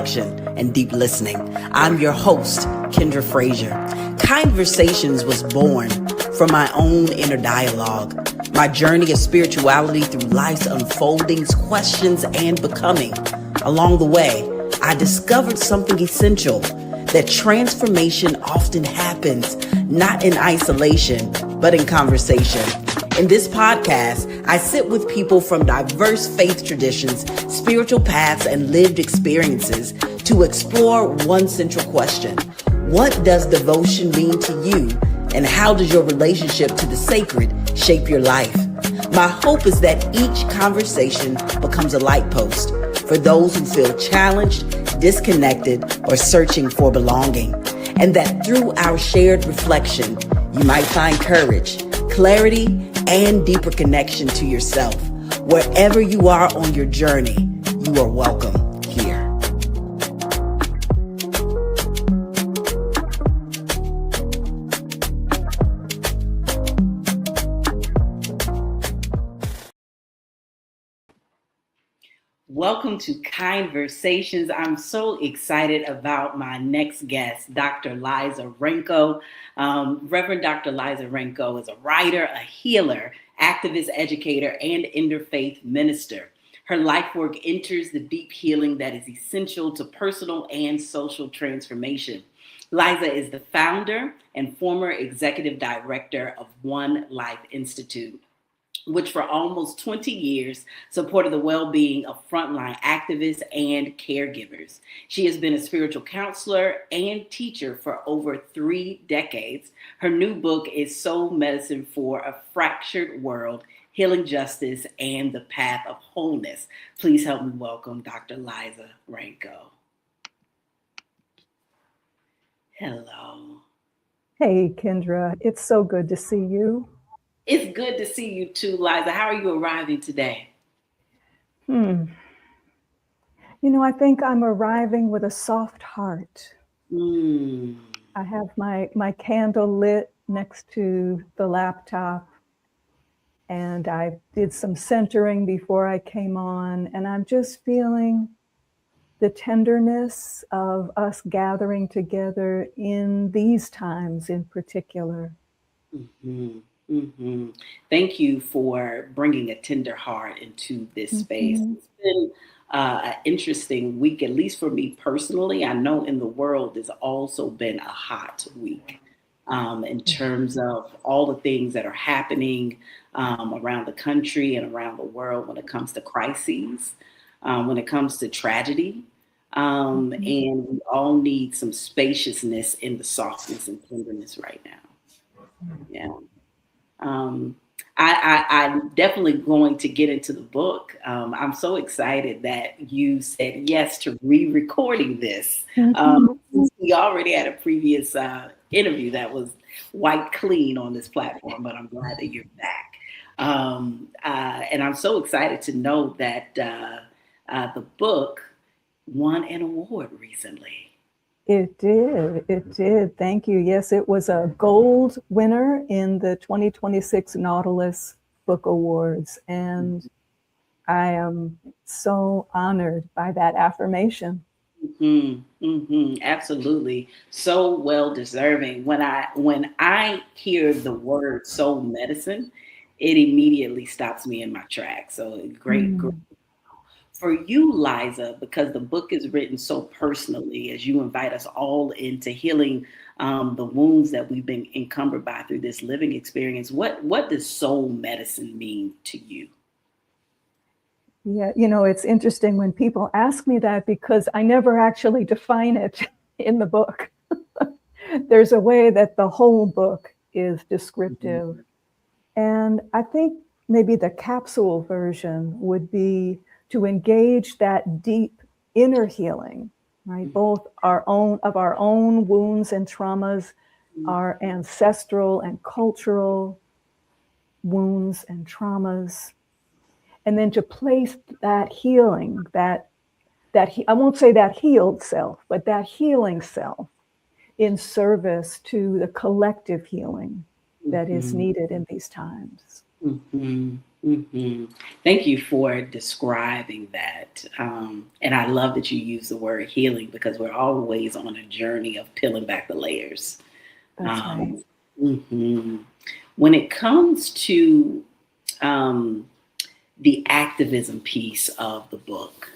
reflection, and deep listening. I'm your host, KYNDversation. KYNDversations was born from my own inner dialogue, my journey of spirituality through life's unfoldings, questions, and becoming. Along the way, I discovered something essential, that transformation often happens not in isolation, but in conversation. In this podcast, I sit with people from diverse faith traditions, spiritual paths, and lived experiences to explore one central question. What does devotion mean to you? And how does your relationship to the sacred shape your life? My hope is that each conversation becomes a light post for those who feel challenged, disconnected, or searching for belonging. And that through our shared reflection, you might find courage, clarity, and deeper connection to yourself. Wherever you are on your journey, you are welcome here. Welcome to KYNDversations. I'm so excited about my next guest, Dr. Liza Rankow. Reverend Dr. Liza Rankow is a writer, a healer, activist, educator, and interfaith minister. Her life work enters the deep healing that is essential to personal and social transformation. Liza is the founder and former executive director of One Life Institute, which for almost 20 years supported the well-being of frontline activists and caregivers. She has been a spiritual counselor and teacher for over 3 decades. Her new book is Soul Medicine for a Fractured World, Healing Justice, and the Path of Wholeness. Please help me welcome Dr. Liza Rankow. Hello. Hey, Kendra. It's so good to see you. It's good to see you too, Liza. How are you arriving today? You know, I think I'm arriving with a soft heart. I have my candle lit next to the laptop, and I did some centering before I came on, and I'm just feeling the tenderness of us gathering together in these times in particular. Thank you for bringing a tender heart into this space. It's been an interesting week, at least for me personally. I know in the world it's also been a hot week in terms of all the things that are happening around the country and around the world when it comes to crises, when it comes to tragedy. And we all need some spaciousness in the softness and tenderness right now. Yeah. I'm definitely going to get into the book. I'm so excited that you said yes to re-recording this. We already had a previous interview that was wiped clean on this platform, but I'm glad that you're back. And I'm so excited to know that the book won an award recently. It did. Thank you. Yes, it was a gold winner in the 2026 Nautilus Book Awards. And I am so honored by that affirmation. Absolutely. So well deserving. When I hear the word soul medicine, it immediately stops me in my tracks. So great. For you, Liza, because the book is written so personally, as you invite us all into healing the wounds that we've been encumbered by through this living experience, what does soul medicine mean to you? Yeah, you know, it's interesting when people ask me that because I never actually define it in the book. There's a way that the whole book is descriptive. And I think maybe the capsule version would be to engage that deep inner healing, right? Both our own wounds and traumas, our ancestral and cultural wounds and traumas, and then to place that healing, I won't say that healed self, but that healing self in service to the collective healing that is needed in these times. Hmm. Thank you for describing that. And I love that you use the word healing because we're always on a journey of peeling back the layers. That's right. Um, mhm. When it comes to um, the activism piece of the book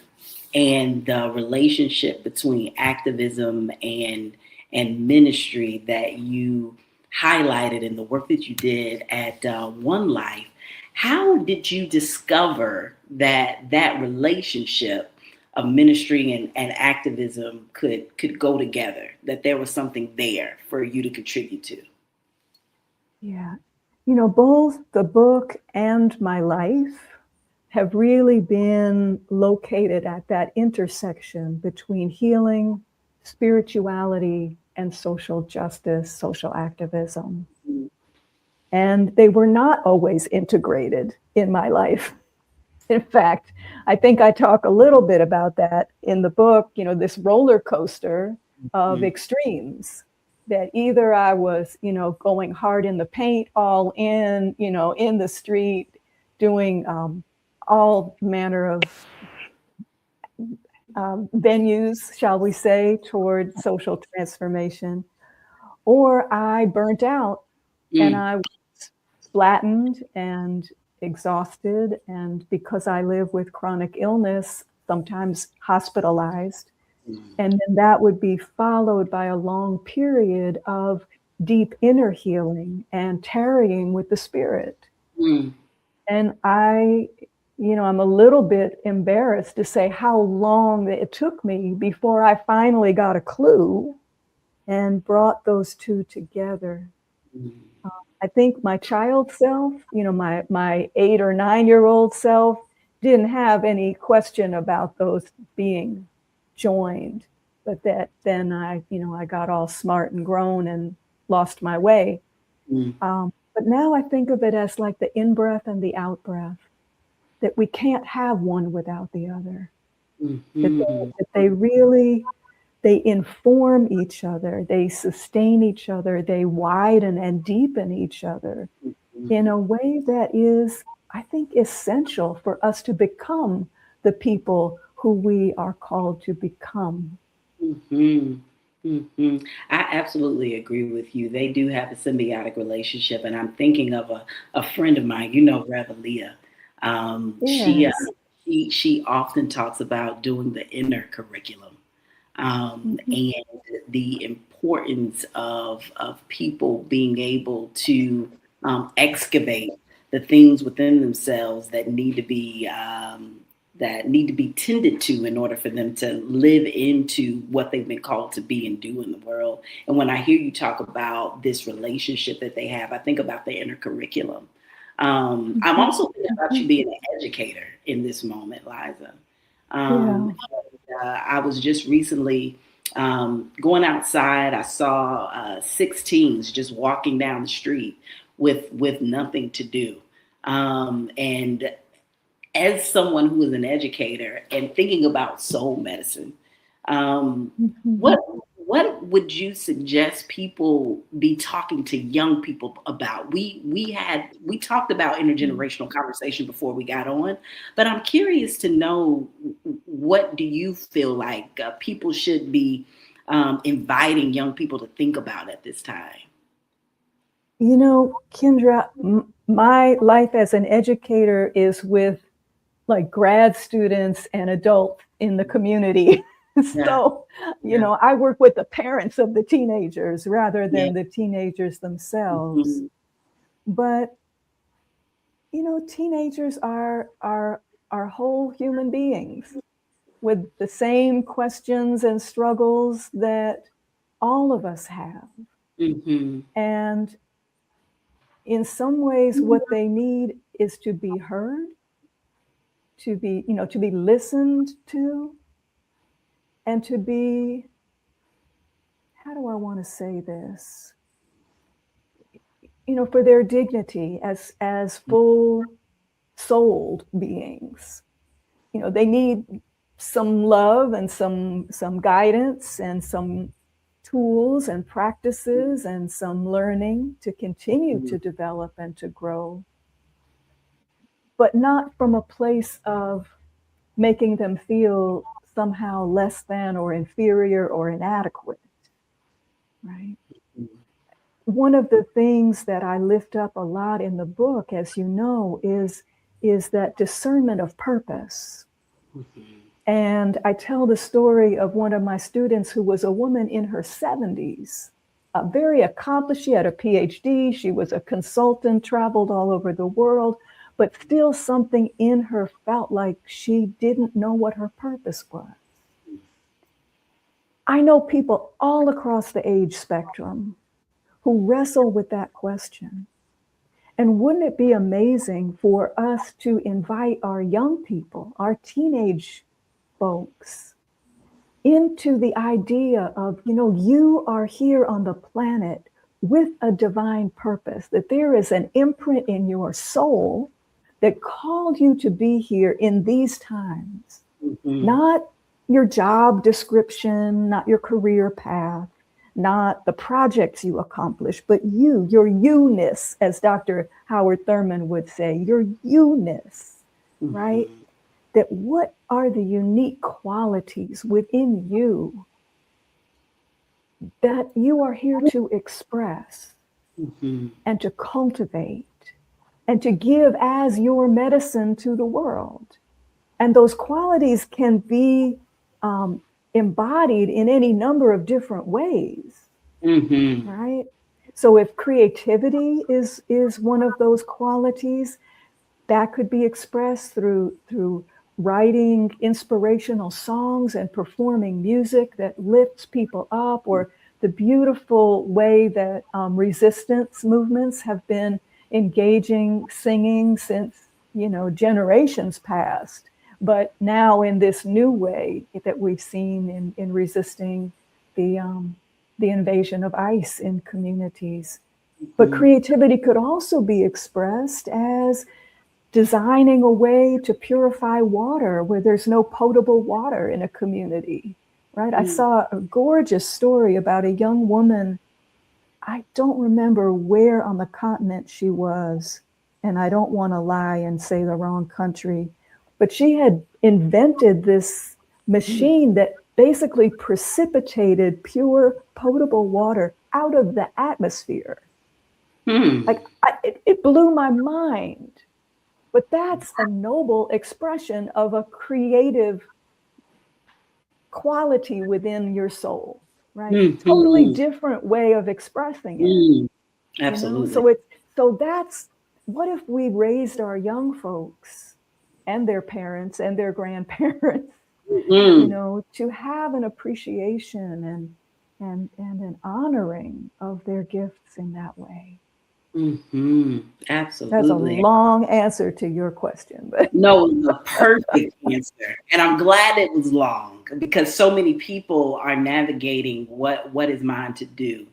and the relationship between activism and ministry that you highlighted in the work that you did at One Life, how did you discover that that relationship of ministry and activism could go together, that there was something there for you to contribute to? Yeah. Both the book and my life have really been located at that intersection between healing, spirituality, and social justice, social activism. And they were not always integrated in my life. In fact, I think I talk a little bit about that in the book, this roller coaster of Mm. extremes that either I was, going hard in the paint, all in, in the street, doing all manner of venues, shall we say, toward social transformation, or I burnt out and Mm. I was flattened and exhausted. And because I live with chronic illness, sometimes hospitalized. And then that would be followed by a long period of deep inner healing and tarrying with the spirit. Mm. And I'm a little bit embarrassed to say how long it took me before I finally got a clue and brought those two together. Mm. I think my child self, my 8 or 9 year old self, didn't have any question about those being joined. But that then I got all smart and grown and lost my way. Mm. But now I think of it as like the in breath and the out breath, that we can't have one without the other. Mhm. That they really they inform each other, they sustain each other, they widen and deepen each other in a way that is, I think, essential for us to become the people who we are called to become. Mhm. Mhm. I absolutely agree with you. They do have a symbiotic relationship, and I'm thinking of a friend of mine, Revelia. Yes. She often talks about doing the inner curriculum, Mhm. and the importance of people being able to excavate the things within themselves that need to be tended to in order for them to live into what they've been called to be and do in the world. And when I hear you talk about this relationship that they have, I think about the inner curriculum. I'm Mhm. also thinking about you Mhm. being an educator in this moment, Liza. Yeah. I was just recently going outside. I saw 6 teens just walking down the street with nothing to do. And as someone who is an educator and thinking about soul medicine, um, Mhm. what would you suggest people be talking to young people about? We talked about intergenerational conversation before we got on, but I'm curious to know, what do you feel like people should be inviting young people to think about at this time? Kendra, my life as an educator is with like grad students and adults in the community. Yeah, So, yeah, I work with the parents of the teenagers rather yeah. than the teenagers themselves. Mhm. But, teenagers are whole human beings with the same questions and struggles that all of us have. Mhm. And in some ways, what they need is to be heard, to be listened to, and to be, how do I want to say this? For their dignity as full souled beings. They need some love and some guidance and some tools and practices and some learning to continue to develop and to grow. but not from a place of making them feel somehow less than or inferior or inadequate, right? One of the things that I lift up a lot in the book, as you know, is that discernment of purpose. And I tell the story of one of my students who was a woman in her 70s, very accomplished. She had a PhD. She was a consultant, traveled all over the world, but still something in her felt like she didn't know what her purpose was. I know people all across the age spectrum who wrestle with that question. And wouldn't it be amazing for us to invite our young people, our teenage folks, into the idea of, you are here on the planet with a divine purpose, that there is an imprint in your soul that called you to be here in these times, not your job description, not your career path, not the projects you accomplish, but your you-ness, as Dr. Howard Thurman would say, your you-ness, right? That what are the unique qualities within you that you are here to express and to cultivate and to give as your medicine to the world. And those qualities can be embodied in any number of different ways, right? So if creativity is one of those qualities, that could be expressed through writing inspirational songs and performing music that lifts people up, or the beautiful way that resistance movements have been engaging singing since, generations past. But now in this new way that we've seen in resisting the invasion of ICE in communities. But creativity could also be expressed as designing a way to purify water where there's no potable water in a community, right? I saw a gorgeous story about a young woman. I don't remember where on the continent she was, and I don't want to lie and say the wrong country, but she had invented this machine that basically precipitated pure potable water out of the atmosphere. It blew my mind. But that's a noble expression of a creative quality within your soul, right? Totally different way of expressing it. Absolutely. So that's, what if we raised our young folks and their parents and their grandparents, to have an appreciation and an honoring of their gifts in that way. Absolutely. That's a long answer to your question, but no, the perfect answer. And I'm glad it was long, because so many people are navigating what is mine to do.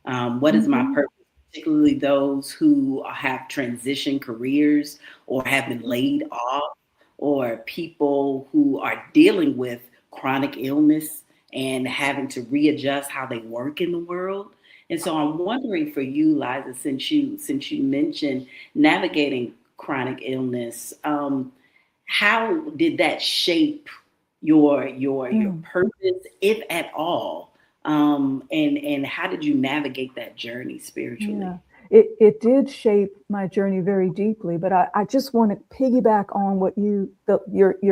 What is my purpose, particularly those who have transitioned careers or have been laid off, or people who are dealing with chronic illness and having to readjust how they work in the world. And so I'm wondering for you, Liza, since you mentioned navigating chronic illness, how did that shape your purpose, if at all? And how did you navigate that journey spiritually? Yeah, it did shape my journey very deeply. But I just want to piggyback on what your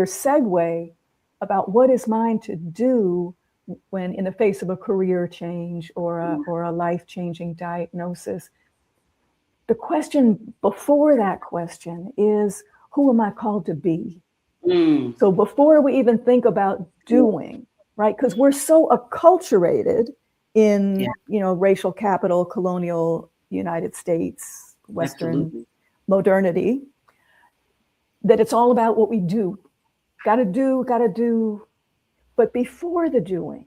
segue about what is mine to do when in the face of a career change or a life-changing diagnosis. The question before that question is, who am I called to be? So before we even think about doing, right? Because we're so acculturated in, racial capital, colonial United States, Western modernity, that it's all about what we do. Gotta do. But before the doing,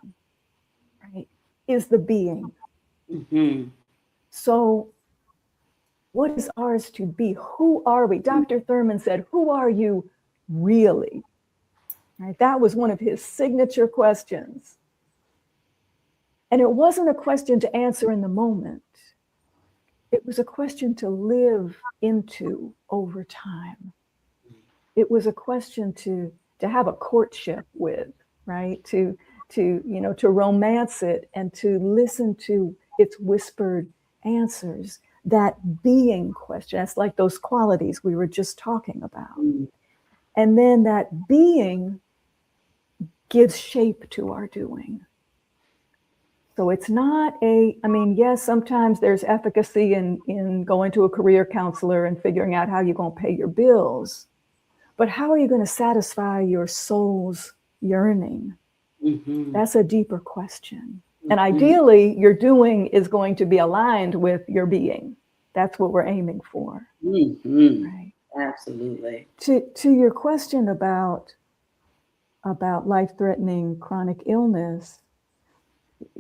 right, is the being. So what is ours to be? Who are we? Dr. Thurman said, who are you really? Right? That was one of his signature questions. And it wasn't a question to answer in the moment. It was a question to live into over time. it was a question to have a courtship with, right? To romance it and to listen to its whispered answers. That being question, that's like those qualities we were just talking about. And then that being gives shape to our doing. So it's not yes, sometimes there's efficacy in going to a career counselor and figuring out how you're going to pay your bills. But how are you going to satisfy your soul's yearning? Mm-hmm. That's a deeper question. Mm-hmm. And ideally, your doing is going to be aligned with your being. That's what we're aiming for. Mm-hmm. Right? Absolutely. To your question about life-threatening chronic illness,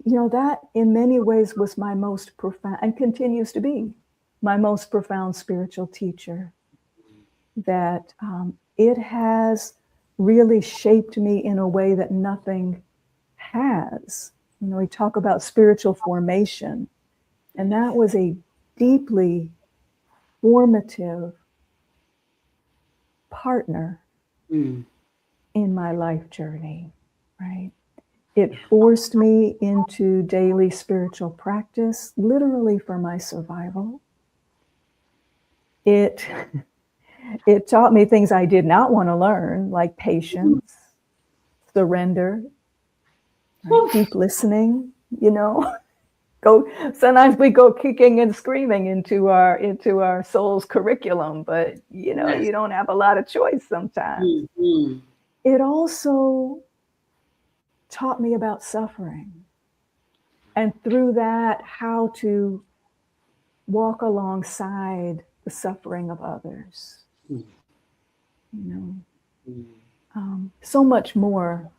that in many ways was my most profound, and continues to be my most profound spiritual teacher. That it has really shaped me in a way that nothing has. We talk about spiritual formation, and that was a deeply formative partner in my life journey, right? It forced me into daily spiritual practice, literally for my survival. It taught me things I did not want to learn, like patience, surrender, right? Deep listening, sometimes we go kicking and screaming into our soul's curriculum, but you don't have a lot of choice sometimes. Mm-hmm. It also taught me about suffering, and through that, how to walk alongside the suffering of others. So much more,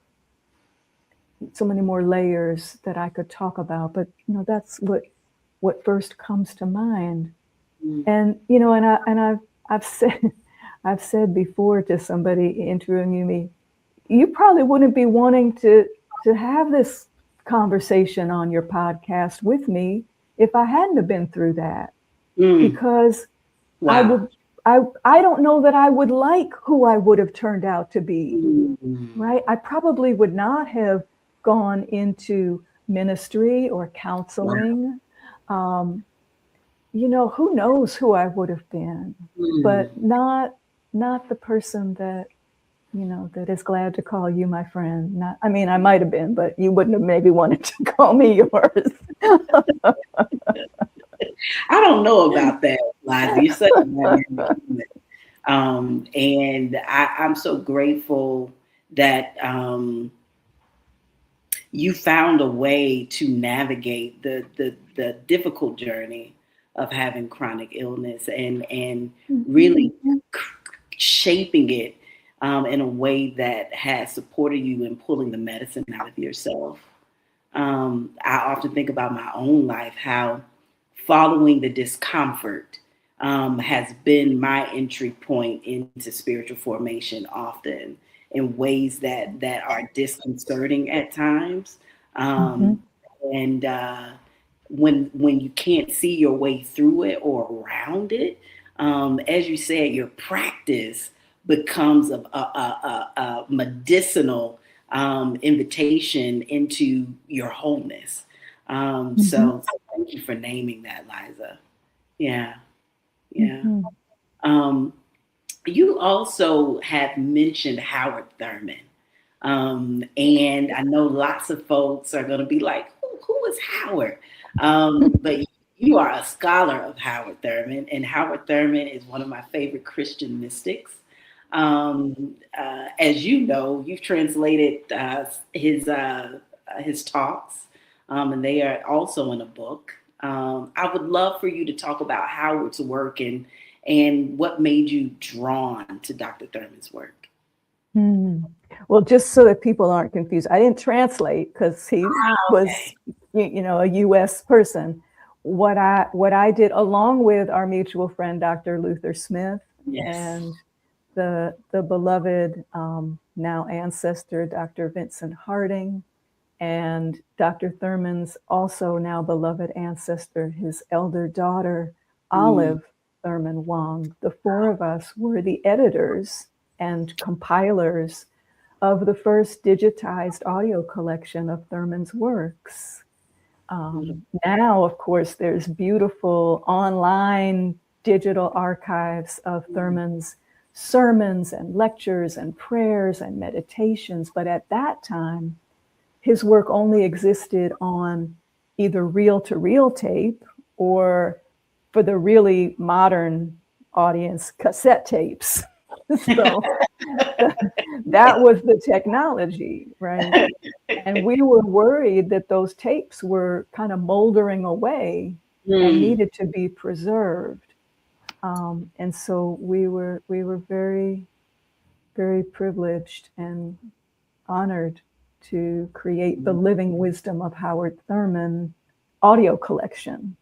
so many more layers that I could talk about, but that's what first comes to mind. And I've said before to somebody interviewing me, you probably wouldn't be wanting to have this conversation on your podcast with me if I hadn't have been through that. Because wow. I don't know that I would like who I would have turned out to be, right? I probably would not have gone into ministry or counseling. Wow. Who knows who I would have been, but not the person that is glad to call you my friend. I might have been, but you wouldn't have maybe wanted to call me yours. I don't know about that, Liza. You're such a dynamic human. And I'm so grateful that you found a way to navigate the difficult journey of having chronic illness and really shaping it in a way that has supported you in pulling the medicine out of yourself. I often think about my own life, how following the discomfort has been my entry point into spiritual formation, often in ways that are disconcerting at times. And when you can't see your way through it or around it, as you said, your practice becomes a medicinal invitation into your wholeness. So thank you for naming that, Liza. Yeah. You also have mentioned Howard Thurman. And I know lots of folks are going to be like, who is Howard? But you are a scholar of Howard Thurman, and Howard Thurman is one of my favorite Christian mystics. As you know, you've translated his talks, and they are also in a book. I would love for you to talk about Howard's work and what made you drawn to Dr. Thurman's work. Well, just so that people aren't confused, I didn't translate because he was, a U.S. person. What I did, along with our mutual friend, Dr. Luther Smith, and the beloved now ancestor, Dr. Vincent Harding, and Dr. Thurman's also now beloved ancestor, his elder daughter, Olive Thurman Wong. The four of us were the editors and compilers of the first digitized audio collection of Thurman's works. Now, of course, there's beautiful online digital archives of Thurman's sermons and lectures and prayers and meditations. But at that time, his work only existed on either reel-to-reel tape, or for the really modern audience, cassette tapes. So that was the technology, right? And we were worried that those tapes were kind of moldering away and needed to be preserved. And so we were very, very privileged and honored to create the Living Wisdom of Howard Thurman audio collection.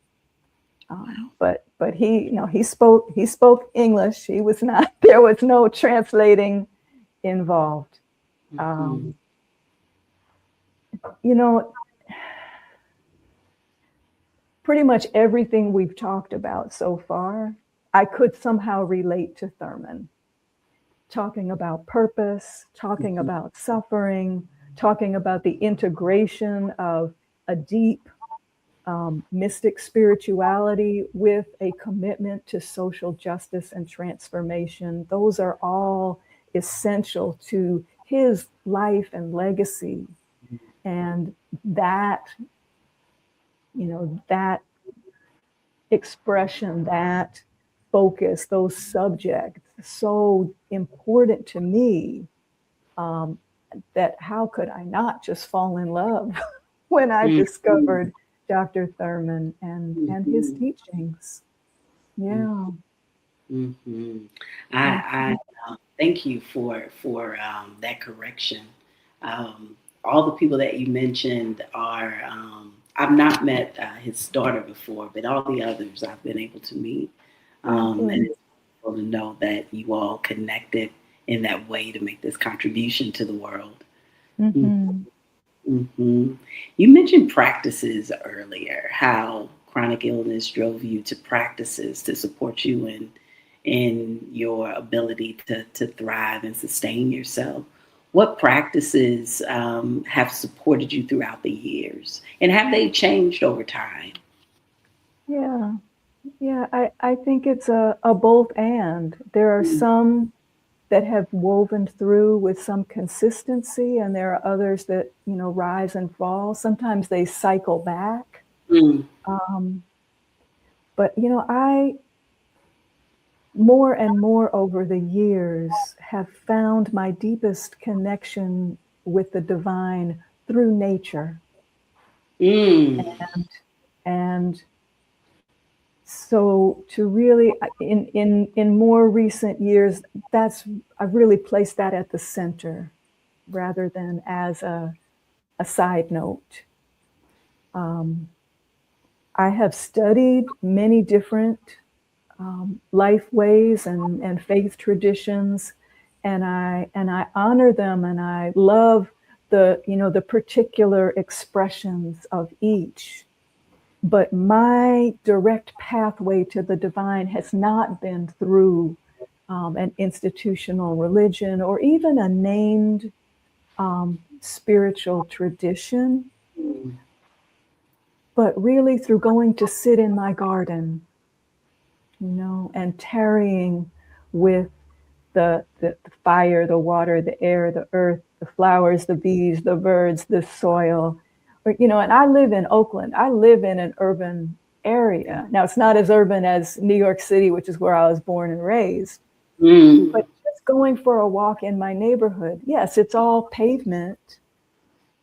But he, he spoke English. He was not, there was no translating involved. Pretty much everything we've talked about so far, I could somehow relate to Thurman. Talking about purpose, talking about suffering, talking about the integration of a deep mystic spirituality with a commitment to social justice and transformation. Those are all essential to his life and legacy. And that, that expression, that focus, those subjects, so important to me, that how could I not just fall in love when I discovered Dr. Thurman and his teachings. Yeah. I thank you for that correction. All the people that you mentioned are, I've not met his daughter before, but all the others I've been able to meet. And it's wonderful to know that you all connected in that way to make this contribution to the world. You mentioned practices earlier, how chronic illness drove you to practices to support you in your ability to thrive and sustain yourself. What practices have supported you throughout the years, and have they changed over time? Yeah, I think it's a both and. There are some that have woven through with some consistency, and there are others that, rise and fall. Sometimes they cycle back. But, I more and more over the years have found my deepest connection with the divine through nature. And so to really, in more recent years, I've really placed that at the center rather than as a side note. I have studied many different life ways and faith traditions, and I honor them, and I love the particular expressions of each. But my direct pathway to the divine has not been through an institutional religion or even a named spiritual tradition, but really through going to sit in my garden, and tarrying with the fire, the water, the air, the earth, the flowers, the bees, the birds, the soil. And I live in Oakland. I live in an urban area. Now, it's not as urban as New York City, which is where I was born and raised. But just going for a walk in my neighborhood, yes, it's all pavement.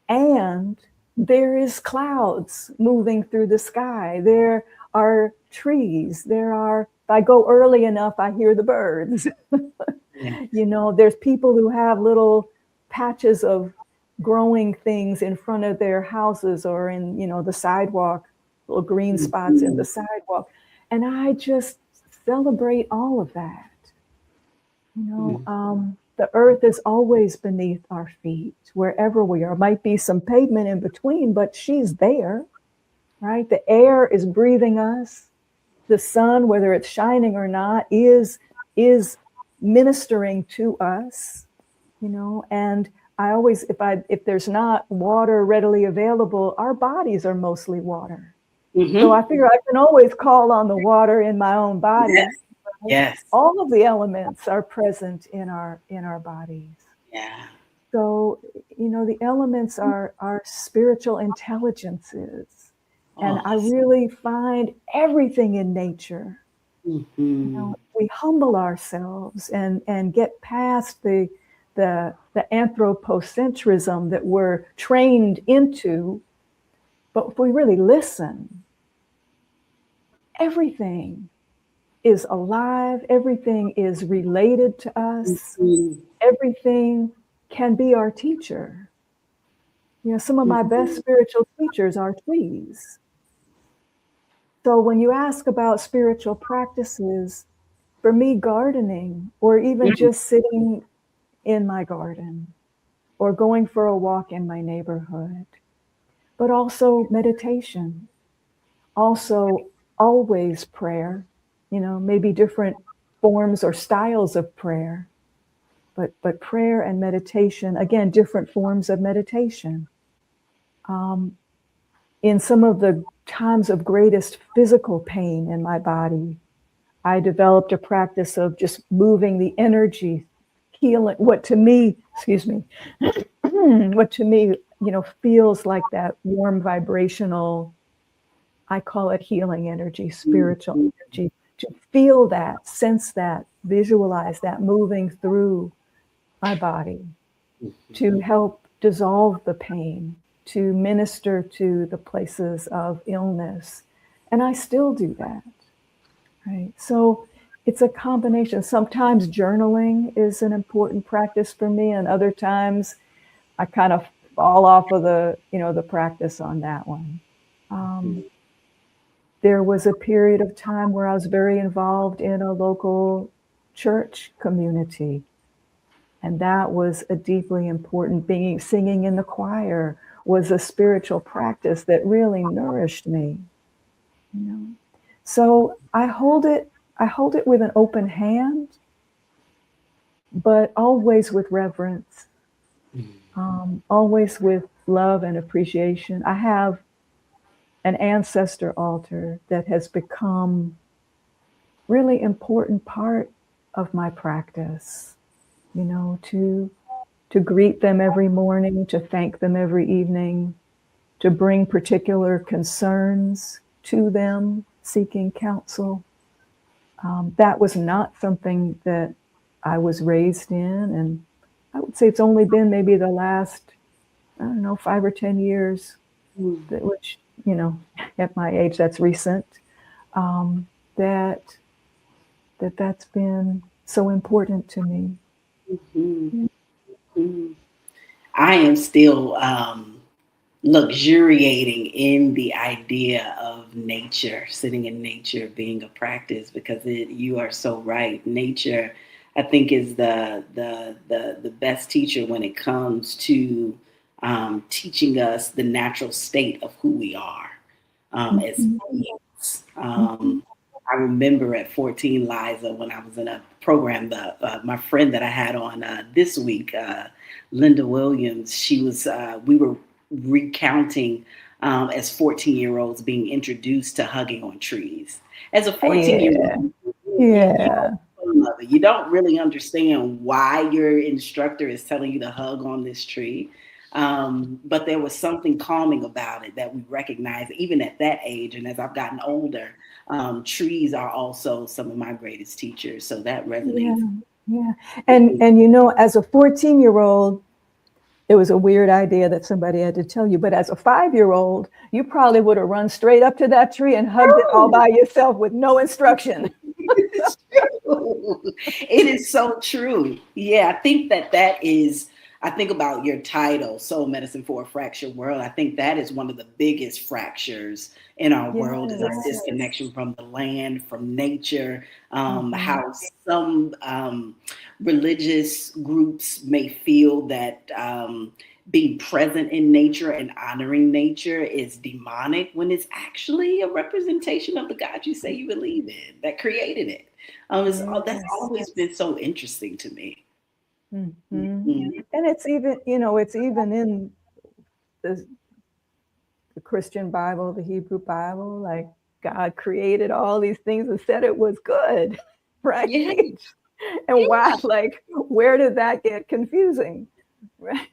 And there is clouds moving through the sky. There are trees. If I go early enough, I hear the birds. There's people who have little patches of growing things in front of their houses or in, the sidewalk, little green spots in the sidewalk. And I just celebrate all of that. The earth is always beneath our feet, wherever we are. Might be some pavement in between, but she's there, right? The air is breathing us. The sun, whether it's shining or not, is ministering to us, and I always, if there's not water readily available, our bodies are mostly water. Mm-hmm. So I figure I can always call on the water in my own body. Yes. Yes. All of the elements are present in our bodies. Yeah. So, the elements are spiritual intelligences. And I really find everything in nature. Mm-hmm. We humble ourselves and get past the anthropocentrism that we're trained into. But if we really listen, everything is alive, everything is related to us, everything can be our teacher. Some of my best spiritual teachers are trees. So when you ask about spiritual practices, for me, gardening, or even just sitting in my garden, or going for a walk in my neighborhood, but also meditation, also always prayer, maybe different forms or styles of prayer, but prayer and meditation, again, different forms of meditation. In some of the times of greatest physical pain in my body, I developed a practice of just moving the energy, healing, what to me, feels like that warm vibrational, I call it healing energy, spiritual energy, to feel that, sense that, visualize that moving through my body, to help dissolve the pain, to minister to the places of illness. And I still do that, right? So it's a combination. Sometimes journaling is an important practice for me, and other times I kind of fall off of the practice on that one. There was a period of time where I was very involved in a local church community. And that was a deeply important being. Singing in the choir was a spiritual practice that really nourished me. So I hold it with an open hand, but always with reverence, always with love and appreciation. I have an ancestor altar that has become really important part of my practice, to greet them every morning, to thank them every evening, to bring particular concerns to them, seeking counsel. That was not something that I was raised in. And I would say it's only been maybe the last, 5 or 10 years, which, at my age, that's recent, that's been so important to me. Mm-hmm. Mm-hmm. I am still luxuriating in the idea of nature, sitting in nature being a practice, because you are so right. Nature, I think, is the best teacher when it comes to teaching us the natural state of who we are as beings. I remember at 14, Liza, when I was in a program, my friend that I had on this week, Linda Williams, we were recounting as 14-year-olds being introduced to hugging on trees. As a 14-year-old, you don't really understand why your instructor is telling you to hug on this tree. But there was something calming about it that we recognized even at that age. And as I've gotten older, trees are also some of my greatest teachers. So that resonates. Yeah. And as a 14-year-old, it was a weird idea that somebody had to tell you. But as a 5-year-old, you probably would have run straight up to that tree and hugged it all by yourself with no instruction. It's true. It is so true. Yeah, I think I think about your title, Soul Medicine for a Fractured World. I think that is one of the biggest fractures in our world, is our disconnection from the land, from nature, how some religious groups may feel that being present in nature and honoring nature is demonic when it's actually a representation of the God you say you believe in that created it. That's always been so interesting to me. And it's even, it's even in the Christian Bible, the Hebrew Bible, like God created all these things and said it was good, right? Yeah. And why, like, where did that get confusing, right?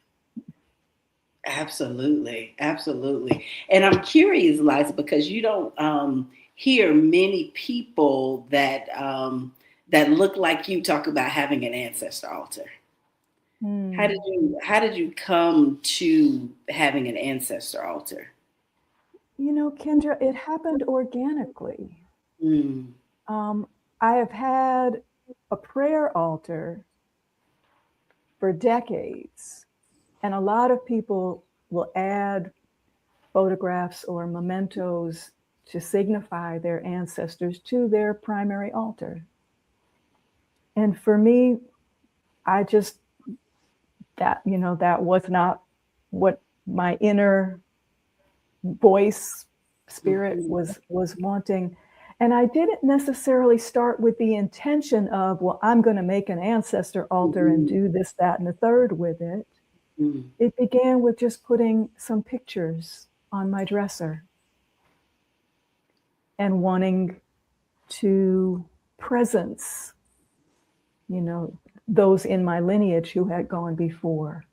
Absolutely, absolutely. And I'm curious, Liza, because you don't hear many people that look like you talk about having an ancestor altar. How did you come to having an ancestor altar? Kendra, it happened organically. Mm. I have had a prayer altar for decades, and a lot of people will add photographs or mementos to signify their ancestors to their primary altar. And for me, I just, that was not what my inner voice spirit was wanting. And I didn't necessarily start with the intention of, well, I'm going to make an ancestor altar and do this, that, and the third with it. It began with just putting some pictures on my dresser and wanting to presence, those in my lineage who had gone before.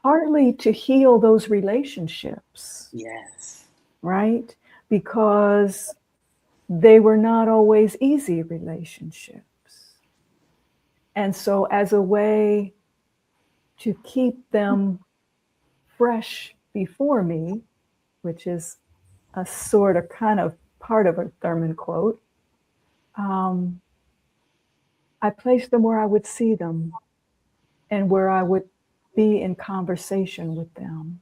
Partly to heal those relationships. Yes. Right? Because they were not always easy relationships. And so as a way to keep them fresh before me, which is a sort of kind of part of a Thurman quote, I placed them where I would see them and where I would be in conversation with them.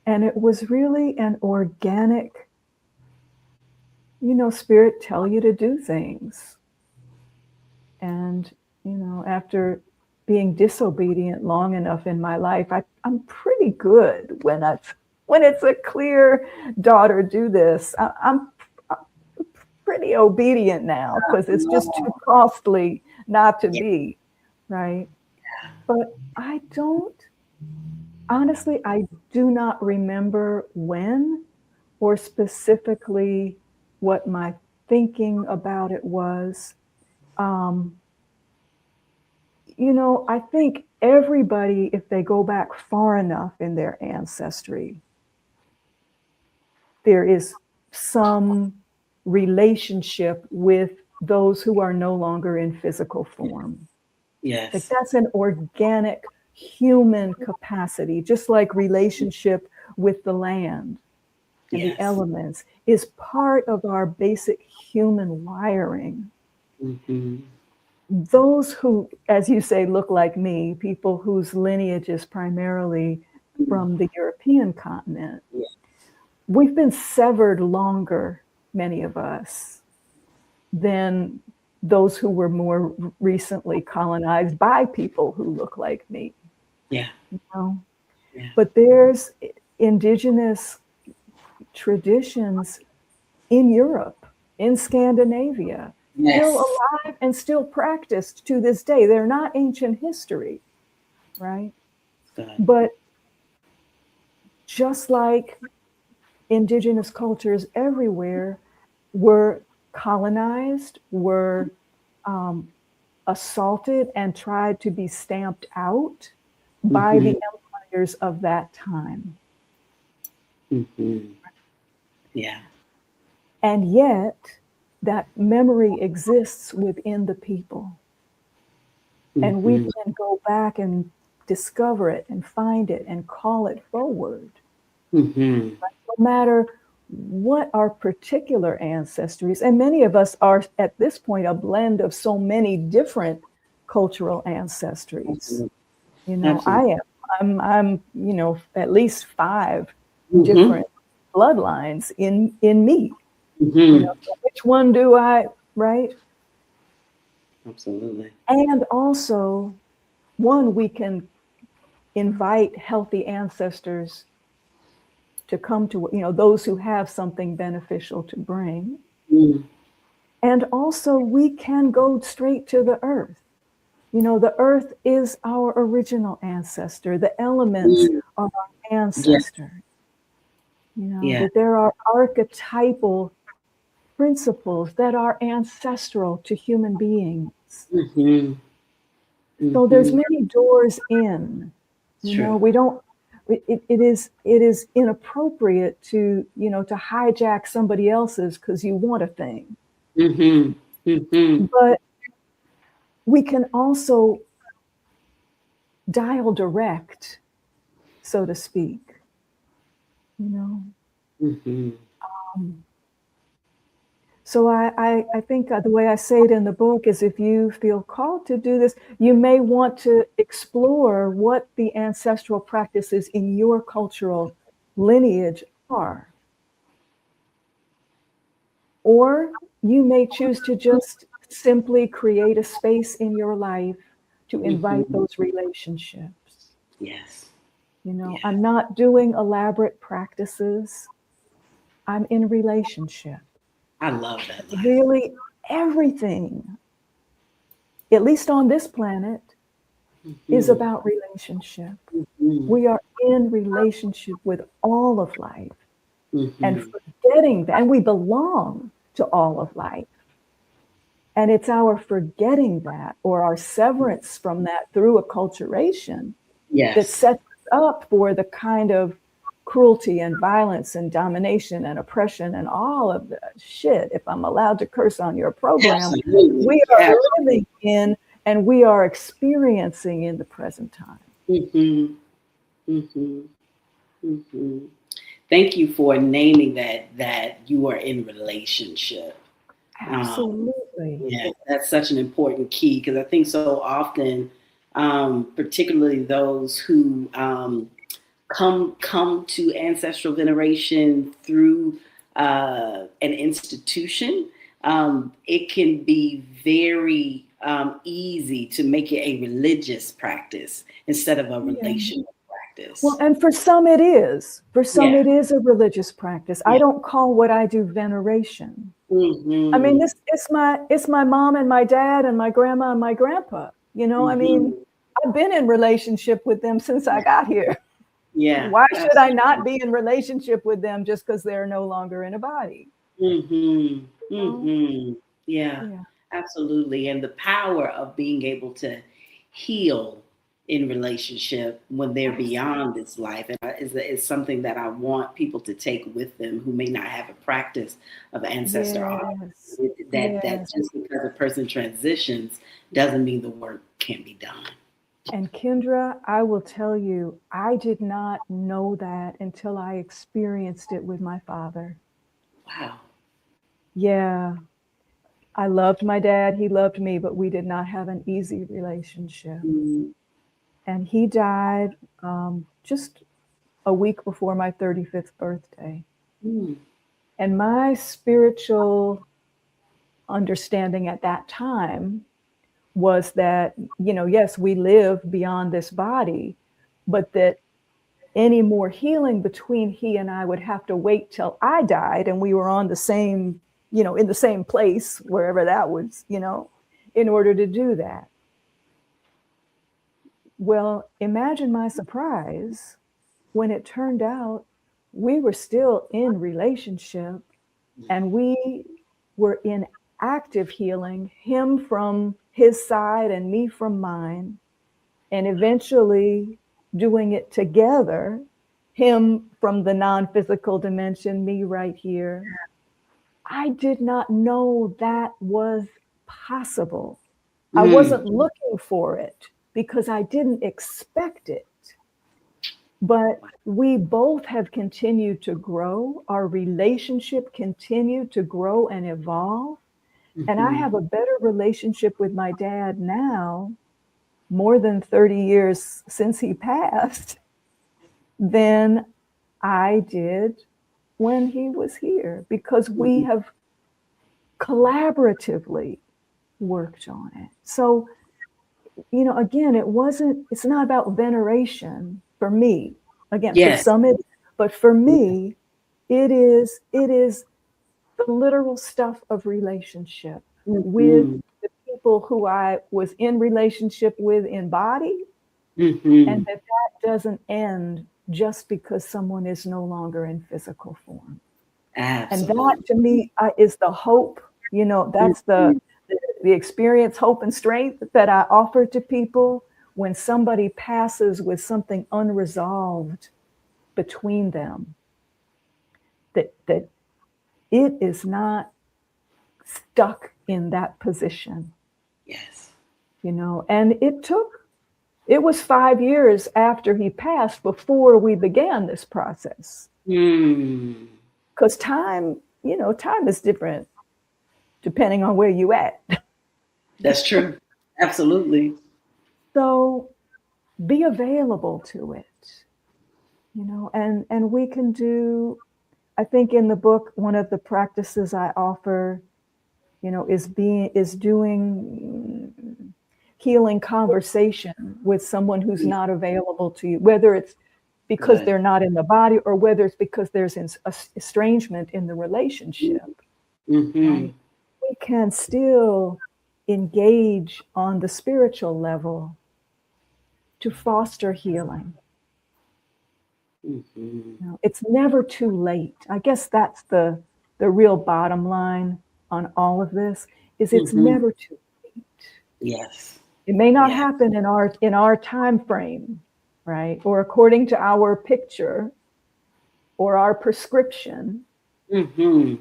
And it was really an organic, spirit tell you to do things. And, after being disobedient long enough in my life, I'm pretty good when it's a clear, daughter, do this. I'm pretty obedient now because it's just too costly not to be, right? But I do not remember when or specifically what my thinking about it was. I think everybody, if they go back far enough in their ancestry, there is some relationship with those who are no longer in physical form. Yes. Like that's an organic human capacity, just like relationship with the land and the elements is part of our basic human wiring. Those who, as you say, look like me, people whose lineage is primarily from the European continent, we've been severed longer, many of us, than those who were more recently colonized by people who look like me. Yeah. But there's indigenous traditions in Europe, in Scandinavia, still alive and still practiced to this day. They're not ancient history, right? But just like indigenous cultures everywhere were colonized, were assaulted and tried to be stamped out by the empires of that time. Yeah. And yet that memory exists within the people. And we can go back and discover it and find it and call it forward. No matter what our particular ancestries, and many of us are at this point a blend of so many different cultural ancestries. I'm at least 5 different bloodlines in me. So which one do I, right? Absolutely. And also, one, we can invite healthy ancestors to come to, those who have something beneficial to bring. Mm. And also we can go straight to the earth. The earth is our original ancestor. The elements are our ancestor. That there are archetypal principles that are ancestral to human beings. Mm-hmm. Mm-hmm. So there's many doors in. We don't. It is inappropriate to to hijack somebody else's because you want a thing. Mm-hmm. Mm-hmm. But we can also dial direct, so to speak. Mm-hmm. So I think the way I say it in the book is, if you feel called to do this, you may want to explore what the ancestral practices in your cultural lineage are. Or you may choose to just simply create a space in your life to invite those relationships. Yes. I'm not doing elaborate practices. I'm in relationship. I love that. Liza. Really, everything, at least on this planet, is about relationship. We are in relationship with all of life, and forgetting that, and we belong to all of life. And it's our forgetting that, or our severance from that through acculturation, that sets us up for the kind of cruelty and violence and domination and oppression and all of the shit, if I'm allowed to curse on your program, we are living in and we are experiencing in the present time. Thank you for naming that you are in relationship. Absolutely. That's such an important key, because I think so often, particularly those who come to ancestral veneration through an institution, it can be very easy to make it a religious practice instead of a relational practice. Well, and for some it is. For some it is a religious practice. I don't call what I do veneration. I mean, it's my mom and my dad and my grandma and my grandpa. I mean, I've been in relationship with them since I got here. Why should I not be in relationship with them just because they're no longer in a body? Absolutely. And the power of being able to heal in relationship when they're beyond this life is something that I want people to take with them who may not have a practice of ancestor art. That just because a person transitions doesn't mean the work can't be done. And Kyndra, I will tell you, I did not know that until I experienced it with my father. Wow. Yeah. I loved my dad. He loved me, but we did not have an easy relationship. And he died just a week before my 35th birthday. And my spiritual understanding at that time was that, yes, we live beyond this body, but that any more healing between he and I would have to wait till I died and we were on the same, in the same place, wherever that was, in order to do that. Well, imagine my surprise when it turned out we were still in relationship and we were in active healing, him from his side and me from mine, and eventually doing it together, him from the non-physical dimension, me right here. I did not know that was possible. I wasn't looking for it because I didn't expect it. But we both have continued to grow. Our relationship continued to grow and evolve. And I have a better relationship with my dad now, more than 30 years since he passed, than I did when he was here, because we have collaboratively worked on it. So again, it's not about veneration for me. Again, for Yes. some but for me, it is the literal stuff of relationship with Mm-hmm. the people who I was in relationship with in body, Mm-hmm. and that doesn't end just because someone is no longer in physical form. And that Absolutely. to me is the hope. That's Mm-hmm. the experience, hope, and strength that I offer to people when somebody passes with something unresolved between them. That it is not stuck in that position, Yes. And it was 5 years after he passed before we began this process. Mm. Because time is different depending on where you at. That's true. Absolutely. So be available to it, and we can do, I think in the book, one of the practices I offer, is doing healing conversation with someone who's not available to you, whether it's because Good. they're not in the body or whether it's because there's estrangement in the relationship, Mm-hmm. right? We can still engage on the spiritual level to foster healing. Mm-hmm. It's never too late. I guess that's the real bottom line on all of this, is it's Mm-hmm. never too late. Yes. It may not Yeah. happen in our time frame, right? Or according to our picture or our prescription. Mm-hmm.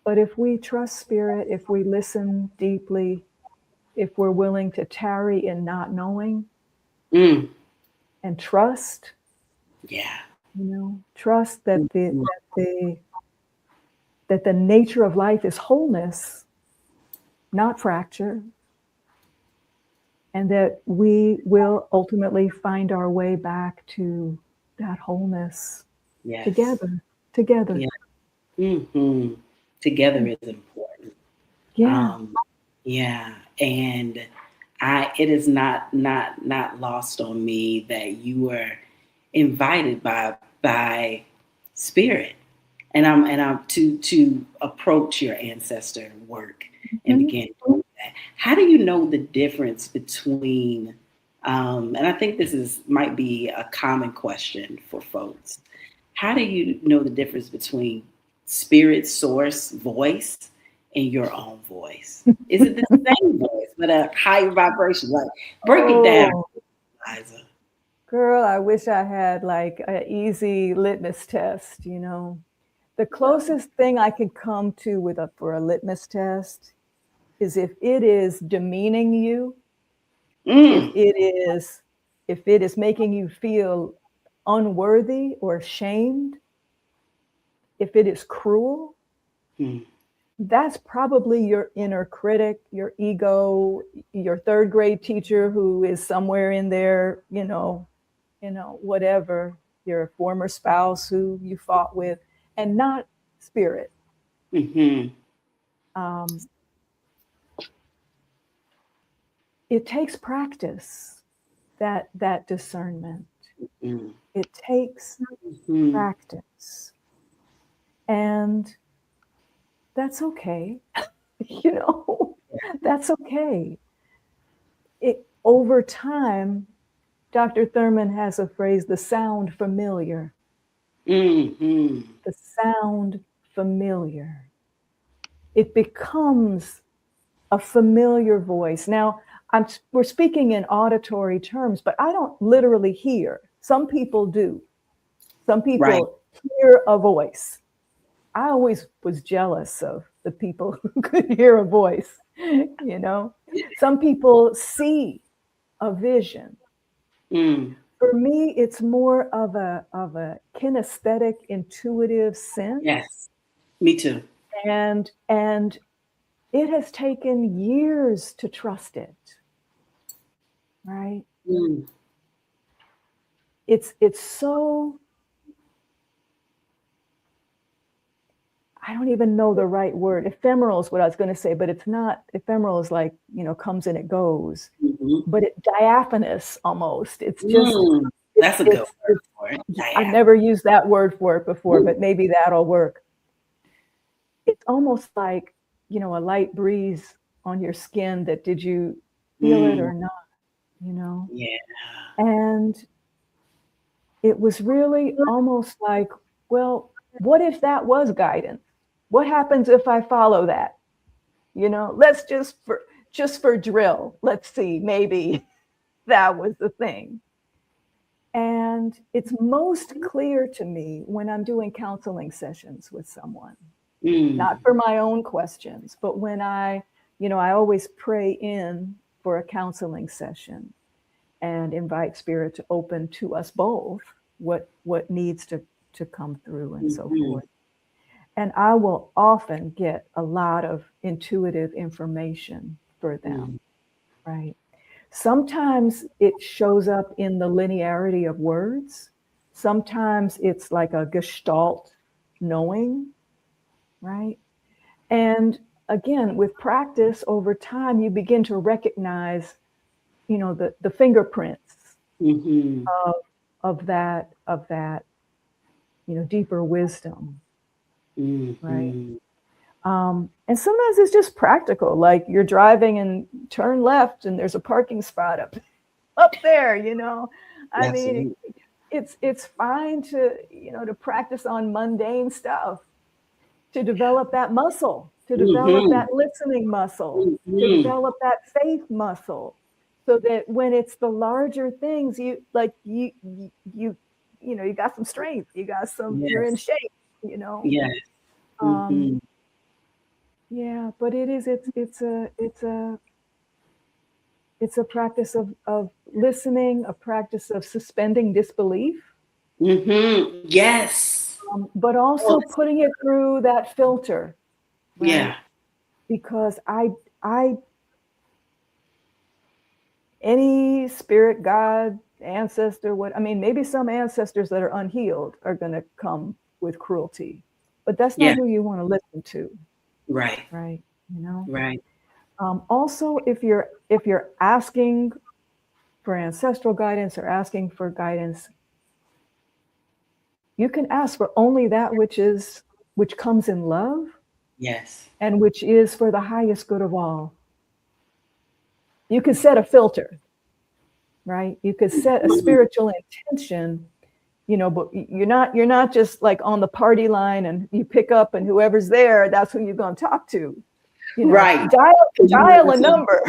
But if we trust spirit, if we listen deeply, if we're willing to tarry in not knowing Mm. and trust, Yeah. trust that Mhm. the nature of life is wholeness, not fracture, and that we will ultimately find our way back to that wholeness Yes. together. Together. Yeah. Mm-hmm. Together is important. Yeah. Um, yeah. And it is not lost on me that you were invited by spirit. And I'm to approach your ancestor work and Mhm. begin doing that. How do you know the difference between and I think this might be a common question for folks. How do you know the difference between spirit source voice and your own voice? Is it the same voice but a higher vibration? Like break it down, Oh, Liza. girl, I wish I had like an easy litmus test, The closest thing I could come to for a litmus test is if it is demeaning you, if Mm, it is making you feel unworthy or ashamed, if it is cruel, mm, that's probably your inner critic, your ego, your third grade teacher who is somewhere in there, whatever, your former spouse who you fought with, and not spirit. mm-hmm. Um, it takes practice, that discernment. Mm, It takes mm-hmm. practice, and that's okay. you know, that's okay. Over time, Dr. Thurman has a phrase, the sound familiar. Mm-hmm. The sound familiar. It becomes a familiar voice. Now, we're speaking in auditory terms, but I don't literally hear. Some people do. Some Right. people hear a voice. I always was jealous of the people who could hear a voice, Some people see a vision. Mm. For me, it's more of a kinesthetic, intuitive sense. Yes. Me too. And it has taken years to trust it, right? Mm. It's so, I don't even know the right word. Ephemeral is what I was going to say, but it's not. Ephemeral is like, comes and it goes, but it diaphanous almost. It's just, that's a good word for it. I've never used that word for it before, but maybe that'll work. It's almost like, a light breeze on your skin that did you feel it or not, Yeah. And it was really almost like, well, what if that was guidance? What happens if I follow that? Let's just for drill, let's see, maybe that was the thing. And it's most clear to me when I'm doing counseling sessions with someone, not for my own questions, but when I always pray in for a counseling session and invite spirit to open to us both what needs to come through and so forth. And I will often get a lot of intuitive information for them, right? Sometimes it shows up in the linearity of words. Sometimes it's like a gestalt knowing, right? And again, with practice over time, you begin to recognize, the fingerprints of that, deeper wisdom, right? And sometimes it's just practical, like you're driving and turn left and there's a parking spot up there, I mean, it's fine to, to practice on mundane stuff, to develop that muscle, to develop that listening muscle, to develop that faith muscle, so that when it's the larger things, you got some strength, you got some, you're in shape, Yes. Yeah, but it's a practice of listening, a practice of suspending disbelief. Yes. But also putting it through that filter. Right? Yeah. Because any spirit, God, ancestor, maybe some ancestors that are unhealed are going to come with cruelty, but that's not who you want to listen to. Right. Right. Right. Also, if you're asking for ancestral guidance or asking for guidance, you can ask for only that which comes in love. Yes. And which is for the highest good of all. You could set a filter, right? You could set a spiritual intention, but you're not just like on the party line and you pick up and whoever's there, that's who you're going to talk to. Right. Dial a number.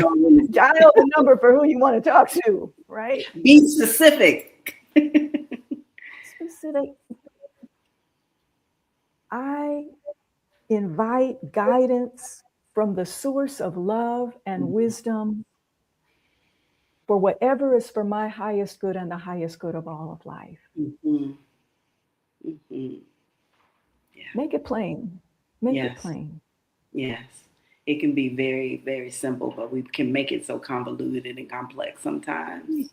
Dial the number for who you want to talk to, right? Be specific. Specific. I invite guidance from the source of love and wisdom for whatever is for my highest good and the highest good of all of life. Yeah. Make it plain. Make it plain. Yes. It can be very, very simple, but we can make it so convoluted and complex sometimes.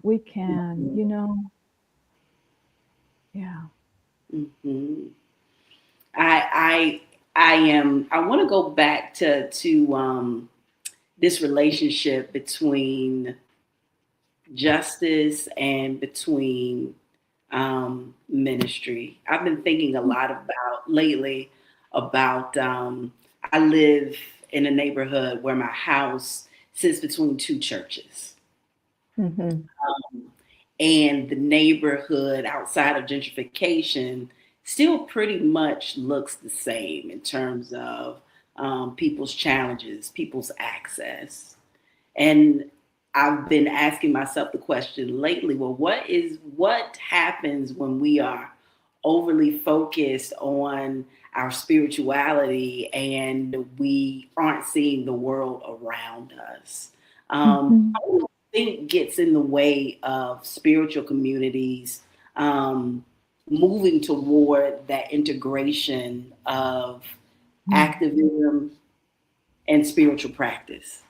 We can, Yeah. I want to go back to this relationship between justice and between ministry. I've been thinking a lot lately about I live in a neighborhood where my house sits between two churches. And the neighborhood outside of gentrification still pretty much looks the same in terms of people's challenges, people's access. And I've been asking myself the question lately, well, what happens when we are overly focused on our spirituality and we aren't seeing the world around us? I think gets in the way of spiritual communities moving toward that integration of activism and spiritual practice.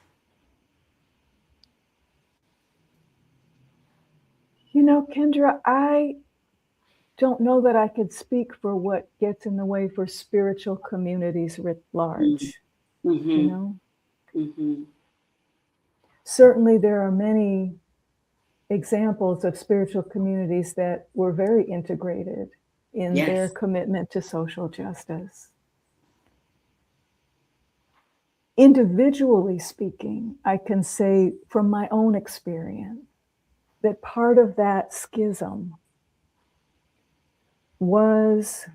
Kendra, don't know that I could speak for what gets in the way for spiritual communities writ large, you know? Certainly there are many examples of spiritual communities that were very integrated in their commitment to social justice. Individually speaking, I can say from my own experience that part of that schism was,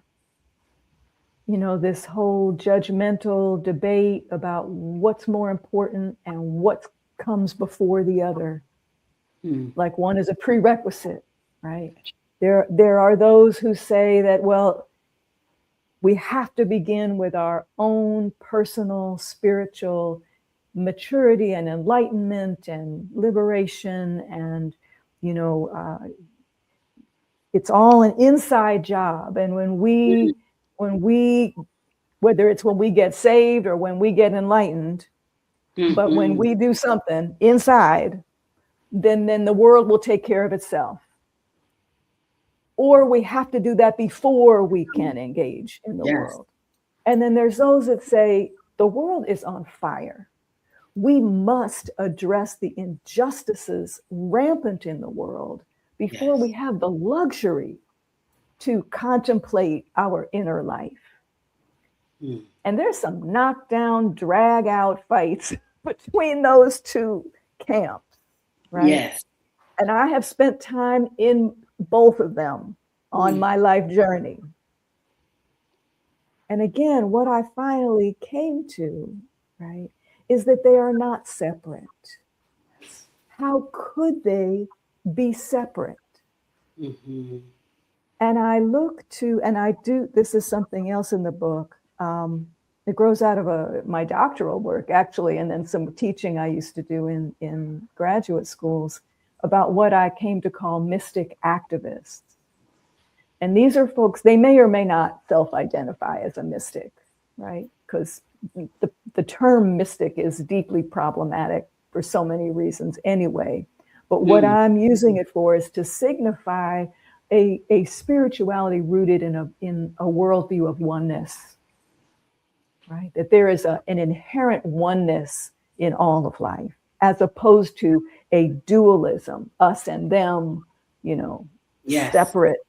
you know, this whole judgmental debate about what's more important and what comes before the other. Like one is a prerequisite, right? There are those who say that, well, we have to begin with our own personal spiritual maturity and enlightenment and liberation, and you know, it's all an inside job. And when we whether it's when we get saved or when we get enlightened, but when we do something inside, then the world will take care of itself. Or we have to do that before we can engage in the world. And then there's those that say the world is on fire. We must address the injustices rampant in the world before we have the luxury to contemplate our inner life. And there's some knockdown, drag out fights between those two camps, right? And I have spent time in both of them on my life journey. And again, what I finally came to, right, is that they are not separate. How could they be separate? And I look to, and I do, this is something else in the book. It grows out of my doctoral work, actually, and then some teaching I used to do in graduate schools about what I came to call mystic activists. And these are folks, they may or may not self-identify as a mystic, right? Because the term mystic is deeply problematic for so many reasons anyway. But what I'm using it for is to signify a spirituality rooted in a worldview of oneness, right? That there is an inherent oneness in all of life, as opposed to a dualism, us and them, you know, separate,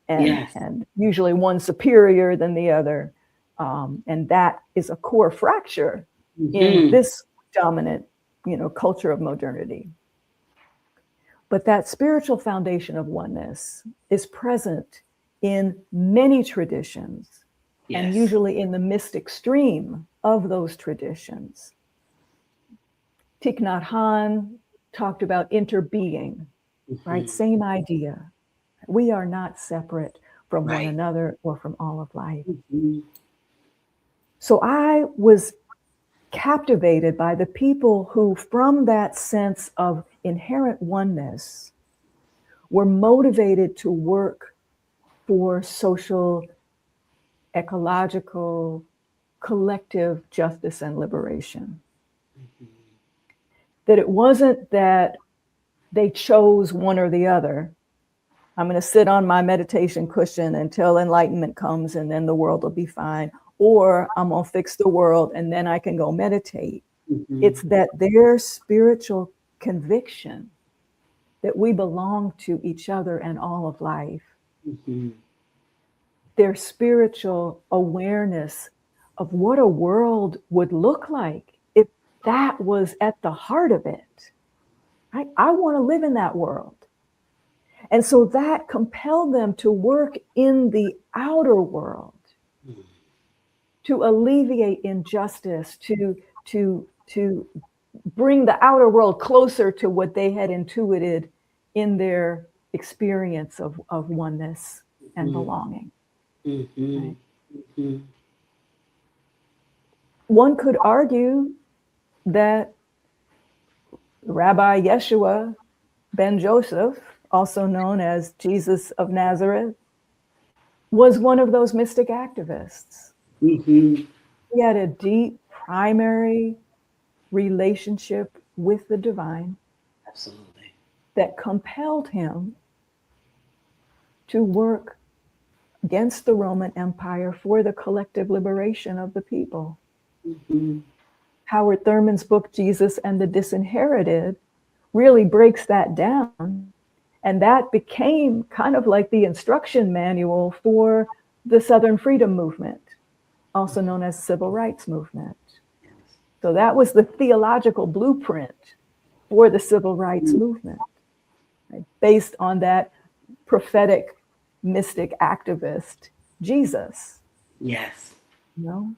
and usually one superior than the other. And that is a core fracture in this dominant, you know, culture of modernity. But that spiritual foundation of oneness is present in many traditions, and usually in the mystic stream of those traditions. Thich Nhat Hanh talked about interbeing, right? Same idea. We are not separate from one another or from all of life. So I was captivated by the people who, from that sense of inherent oneness, were motivated to work for social, ecological, collective justice and liberation. That it wasn't that they chose one or the other. I'm going to sit on my meditation cushion until enlightenment comes and then the world will be fine. Or I'm going to fix the world and then I can go meditate. It's that their spiritual conviction that we belong to each other and all of life, their spiritual awareness of what a world would look like if that was at the heart of it. I want to live in that world. And so that compelled them to work in the outer world, to alleviate injustice, to bring the outer world closer to what they had intuited in their experience of oneness and belonging. Right? One could argue that Rabbi Yeshua ben Joseph, also known as Jesus of Nazareth, was one of those mystic activists. He had a deep primary relationship with the divine. Absolutely. That compelled him to work against the Roman Empire for the collective liberation of the people. Mm-hmm. Howard Thurman's book, Jesus and the Disinherited, really breaks that down. And that became kind of like the instruction manual for the Southern Freedom Movement, also known as Civil Rights Movement. So that was the theological blueprint for the Civil Rights Movement, right? Based on that prophetic, mystic activist, Jesus. Yes. You know?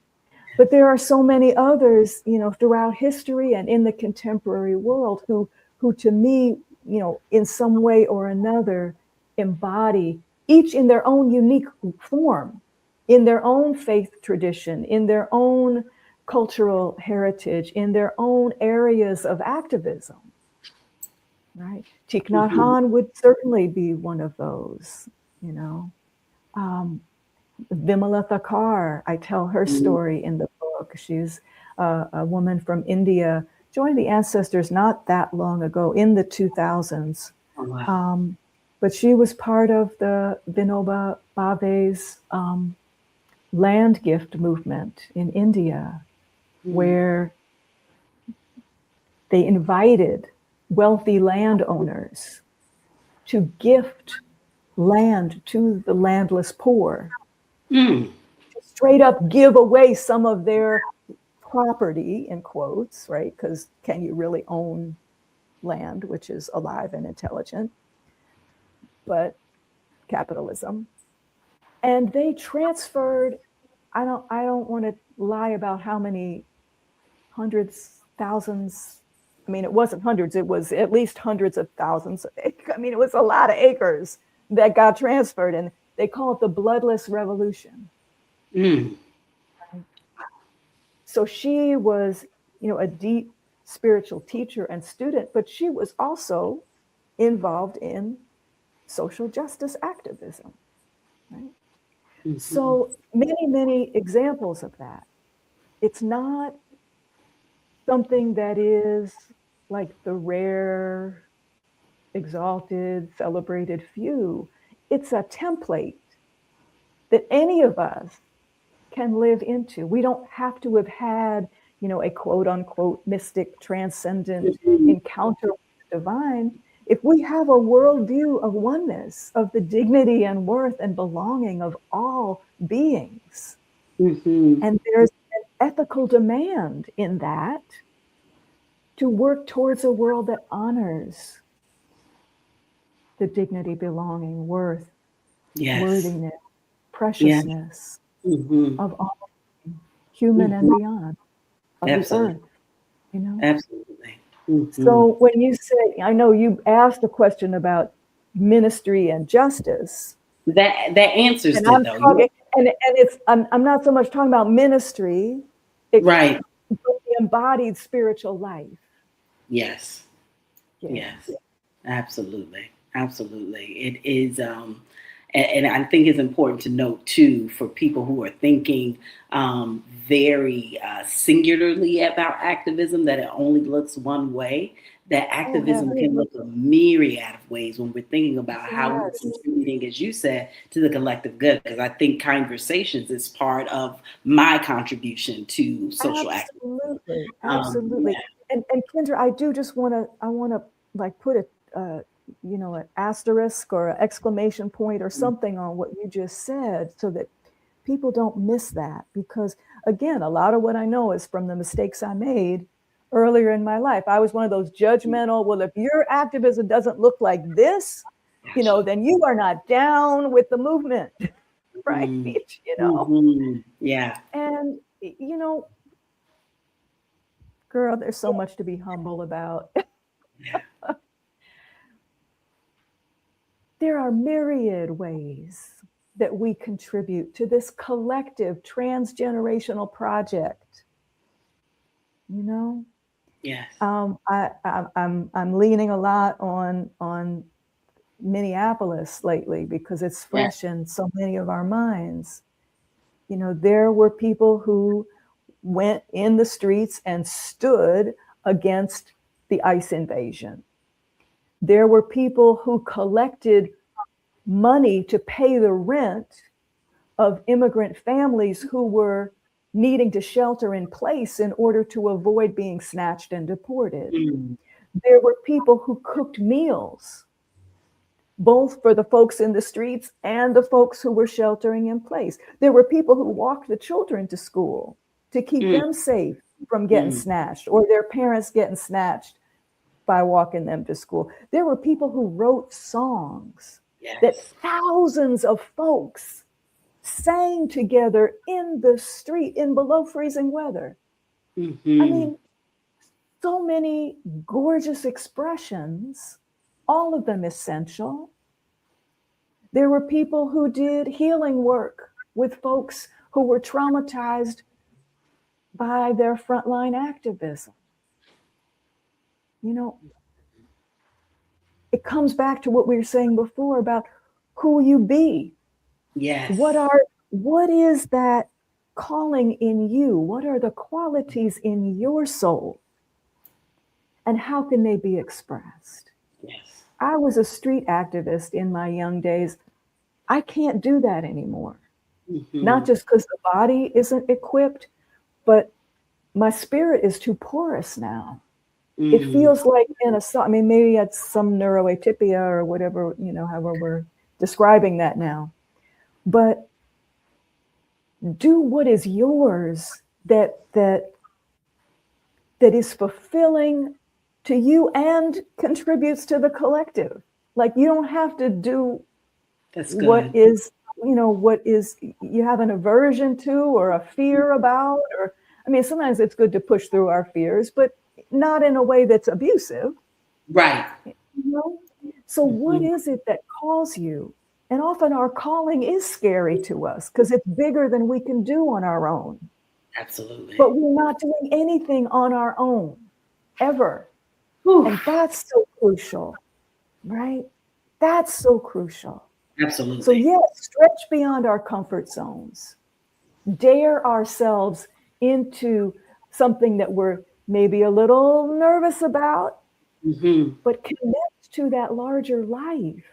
But there are so many others, you know, throughout history and in the contemporary world who to me, you know, in some way or another embody, each in their own unique form, in their own faith tradition, in their own cultural heritage, in their own areas of activism, right? Thich Nhat Hanh would certainly be one of those, you know. Vimala Thakar, I tell her story in the book. She's a woman from India, joined the Ancestors not that long ago, in the 2000s. Oh, wow. But she was part of the Vinoba Bhave's land gift movement in India, where they invited wealthy landowners to gift land to the landless poor. Straight up give away some of their property, in quotes, right? Because can you really own land which is alive and intelligent? But capitalism. And they transferred, I don't want to lie about how many hundreds, thousands. I mean, it wasn't hundreds, it was at least hundreds of thousands. I mean, it was a lot of acres that got transferred, and they call it the Bloodless Revolution. So she was, you know, a deep spiritual teacher and student, but she was also involved in social justice activism, right? So many, many examples of that. It's not something that is like the rare, exalted, celebrated few. It's a template that any of us can live into. We don't have to have had, you know, a quote unquote mystic, transcendent encounter with the divine. If we have a worldview of oneness, of the dignity and worth and belonging of all beings, and there's an ethical demand in that to work towards a world that honors the dignity, belonging, worth, worthiness, preciousness of all, human and beyond, of the earth, you know? Absolutely. So when you say, I know you asked a question about ministry and justice. That answers and it, I'm though. talking, and it's I'm not so much talking about ministry, Right. but the embodied spiritual life. Yes. Yes. Absolutely. Absolutely. It is, and I think it's important to note too, for people who are thinking very singularly about activism, that it only looks one way, that activism can look a myriad of ways when we're thinking about how we're contributing, as you said, to the collective good. Because I think Conversations is part of my contribution to social activism. Absolutely. And Kendra, I do just want to like put a you know, an asterisk or an exclamation point or something on what you just said, so that people don't miss that. Because again, a lot of what I know is from the mistakes I made earlier in my life. I was one of those judgmental, well, if your activism doesn't look like this, you know, then you are not down with the movement, right? You know? Yeah. And, you know, girl, there's so much to be humble about. There are myriad ways that we contribute to this collective transgenerational project. You know, Yes. I'm leaning a lot on Minneapolis lately because it's fresh in so many of our minds. You know, there were people who went in the streets and stood against the ICE invasion. There were people who collected money to pay the rent of immigrant families who were needing to shelter in place in order to avoid being snatched and deported. There were people who cooked meals, both for the folks in the streets and the folks who were sheltering in place. There were people who walked the children to school to keep them safe from getting snatched, or their parents getting snatched by walking them to school. There were people who wrote songs that thousands of folks sang together in the street in below freezing weather. I mean, so many gorgeous expressions, all of them essential. There were people who did healing work with folks who were traumatized by their frontline activism. You know, it comes back to what we were saying before about who you be. Yes. What is that calling in you? What are the qualities in your soul? And how can they be expressed? Yes. I was a street activist in my young days. I can't do that anymore. Not just because the body isn't equipped, but my spirit is too porous now. It feels like I mean, maybe it's some neuroatypia or whatever, you know, however we're describing that now. But do what is yours that is fulfilling to you and contributes to the collective. Like, you don't have to do what is, you know, what is you have an aversion to or a fear about, or I mean, sometimes it's good to push through our fears, but not in a way that's abusive. Right. You know? So what is it that calls you? And often our calling is scary to us because it's bigger than we can do on our own. Absolutely. But we're not doing anything on our own, ever. Whew. And that's so crucial, right? That's so crucial. Absolutely. So yes, stretch beyond our comfort zones. Dare ourselves into something that we're maybe a little nervous about, but connect to that larger life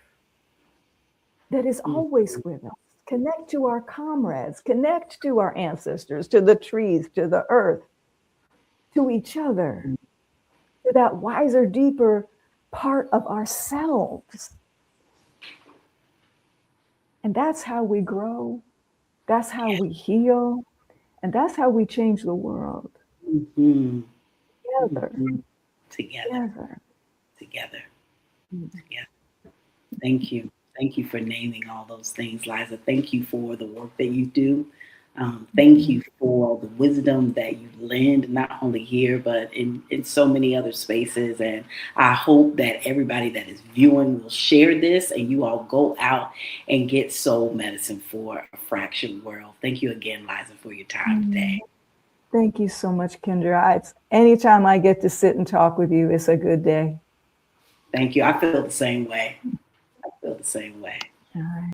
that is always with us. Connect to our comrades, connect to our ancestors, to the trees, to the earth, to each other, to that wiser, deeper part of ourselves. And that's how we grow. That's how we heal. And that's how we change the world. Together. Together. Thank you. Thank you for naming all those things, Liza. Thank you for the work that you do. Thank you for the wisdom that you lend, not only here, but in so many other spaces. And I hope that everybody that is viewing will share this and you all go out and get soul medicine for a fractured world. Thank you again, Liza, for your time today. Thank you so much, Kendra. Anytime I get to sit and talk with you, it's a good day. Thank you. I feel the same way. All right.